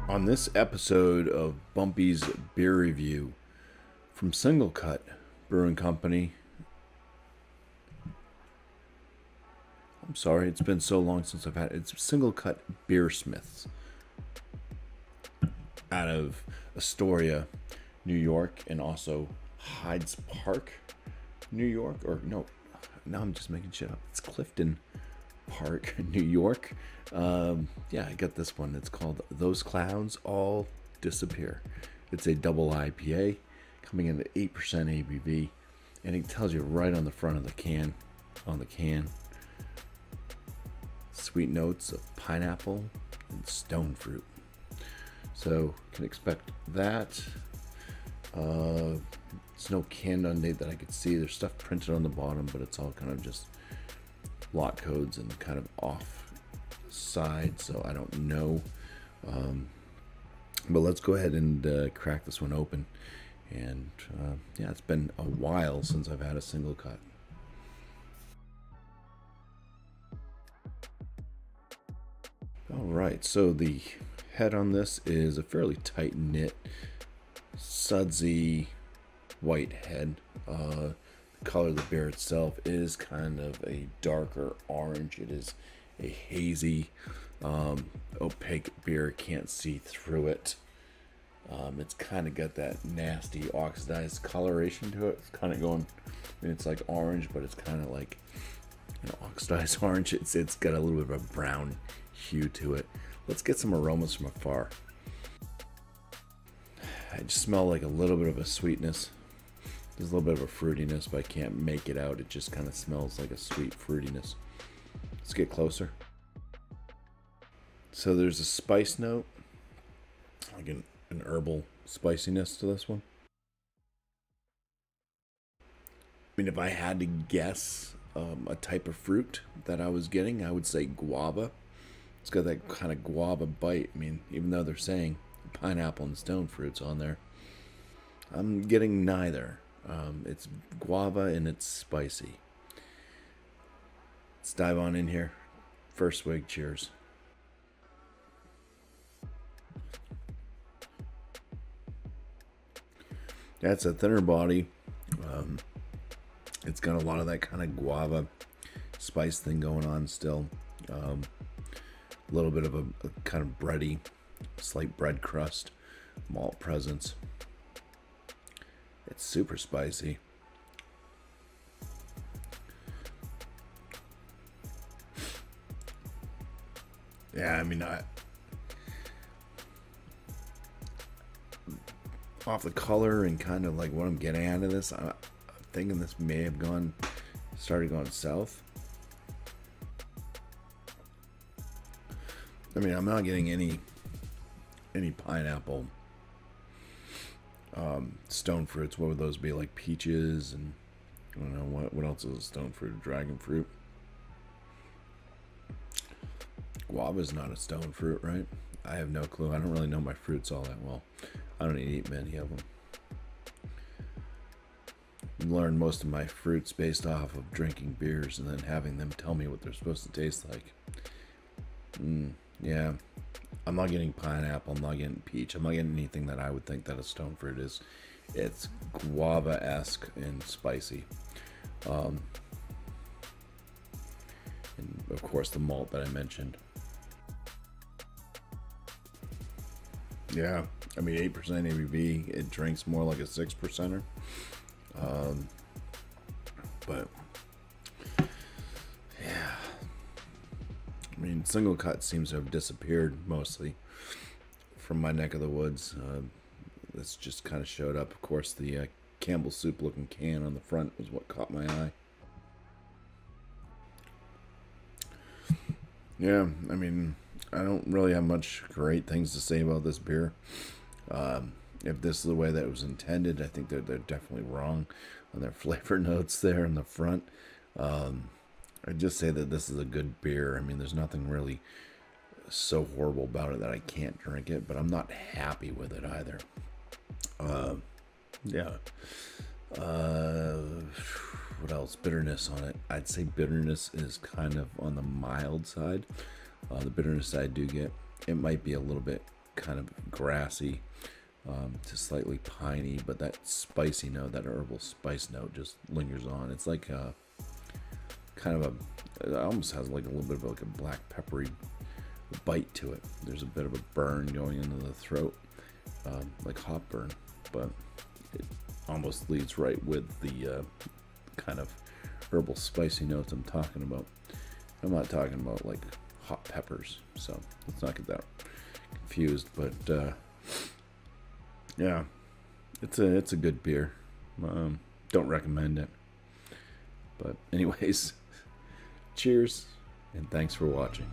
On this episode of Bumpy's Beer Review from Singlecut Brewing Company. I'm sorry, it's been so long since I've had it. It's Singlecut Beersmiths out of Astoria, New York, and also Hyde Park, New York. Or no, now I'm just making shit up. It's Clifton Park, New York. Yeah, I got this one. It's called Those Clouds All Disappear. It's a double IPA coming in at 8% ABV, and it tells you right on the front of the can, sweet notes of pineapple and stone fruit. So you can expect that. There's no canned on date that I could see. There's stuff printed on the bottom, but it's all kind of just lot codes and kind of off side, so I don't know. But let's go ahead and crack this one open. And yeah, it's been a while since I've had a single cut. All right, so the head on this is a fairly tight knit, sudsy white head. The color of the beer itself is kind of a darker orange. It is a hazy, opaque beer. Can't see through it. It's kind of got that nasty oxidized coloration to it. It's kind of going, I mean, it's like orange, but it's kind of like an oxidized orange. It's got a little bit of a brown hue to it. Let's get some aromas from afar. I just smell like a little bit of a sweetness. There's a little bit of a fruitiness, but I can't make it out. It just kind of smells like a sweet fruitiness. Let's get closer. So there's a spice note, like an herbal spiciness to this one. I mean, if I had to guess a type of fruit that I was getting, I would say guava. It's got that kind of guava bite. I mean, even though they're saying pineapple and stone fruits on there, I'm getting neither. It's guava and it's spicy. Let's dive on in here. First swig, cheers. That's a thinner body. It's got a lot of that kind of guava spice thing going on still. A little bit of a kind of bready, slight bread crust, malt presence. It's super spicy. Yeah, I mean, off the color and kind of like what I'm getting out of this, I'm thinking this may have started going south. I mean, I'm not getting any pineapple. Stone fruits, what would those be? Like peaches and I don't know what else is a stone fruit? Dragon fruit. Guava is not a stone fruit, right? I have no clue. I don't really know my fruits all that well. I don't eat many of them. Learned most of my fruits based off of drinking beers and then having them tell me what they're supposed to taste like. Yeah, I'm not getting pineapple. I'm not getting peach. I'm not getting anything that I would think that a stone fruit is. It's guava-esque and spicy. And of course the malt that I mentioned. Yeah, I mean 8% ABV. It drinks more like a 6%er. But yeah, I mean, single cut seems to have disappeared mostly from my neck of the woods. This just kind of showed up. Of course, the Campbell soup looking can on the front was what caught my eye. Yeah, I mean, I don't really have much great things to say about this beer. If this is the way that it was intended, I think they're definitely wrong on their flavor notes there in the front. I'd just say that this is a good beer. I mean, there's nothing really so horrible about it that I can't drink it, but I'm not happy with it either. Yeah. What else? Bitterness on it. I'd say bitterness is kind of on the mild side. The bitterness I do get, it might be a little bit kind of grassy to slightly piney, but that spicy note, that herbal spice note, just lingers on. It's like a kind of it almost has like a little bit of like a black peppery bite to it. There's a bit of a burn going into the throat, like hot burn, but it almost leads right with the kind of herbal spicy notes I'm talking about. I'm not talking about like hot peppers, so let's not get that confused. But yeah, it's a good beer. Don't recommend it, but anyways, cheers and thanks for watching.